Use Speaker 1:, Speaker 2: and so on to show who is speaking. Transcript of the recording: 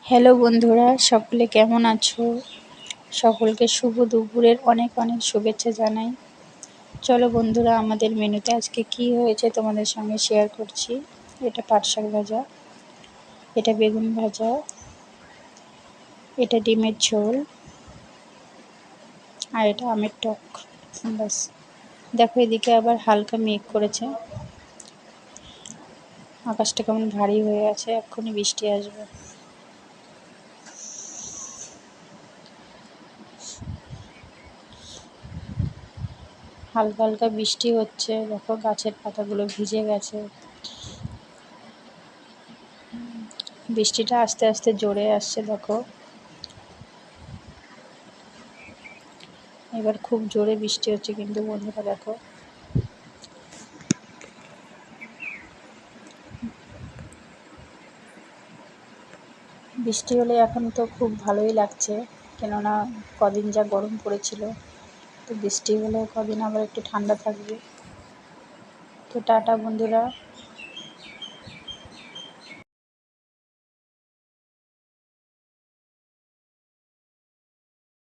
Speaker 1: Hello বন্ধুরা, সকলে কেমন আছো? সকলকে শুভ দুপুরের অনেক অনেক শুভেচ্ছা জানাই। চলো বন্ধুরা, আমাদের মেনুতে আজকে কি হয়েছে তোমাদের সঙ্গে শেয়ার করছি। এটা পাট শাক ভাজা, এটা বেগুন ভাজা, এটা ডিমের ঝোল, আর এটা আমের টক। ব্যাস, দেখো এদিকে আবার হালকা মেঘ করেছে, আকাশটা কেমন ভারী হয়ে আছে, এক্ষুনি বৃষ্টি আসবে। হালকা হালকা বৃষ্টি হচ্ছে, দেখো গাছের পাতাগুলো ভিজে গেছে। বৃষ্টিটা আস্তে আস্তে জোরে আসছে, দেখো এবার খুব জোরে বৃষ্টি হচ্ছে কিন্তু বন্ধুরা দেখো। বৃষ্টি হলে এখন তো খুব ভালোই লাগছে, কেননা কদিন যা গরম পড়েছিল, তো বৃষ্টি হলে কদিন আবার একটু ঠান্ডা থাকবে। তো টাটা বন্ধুরা।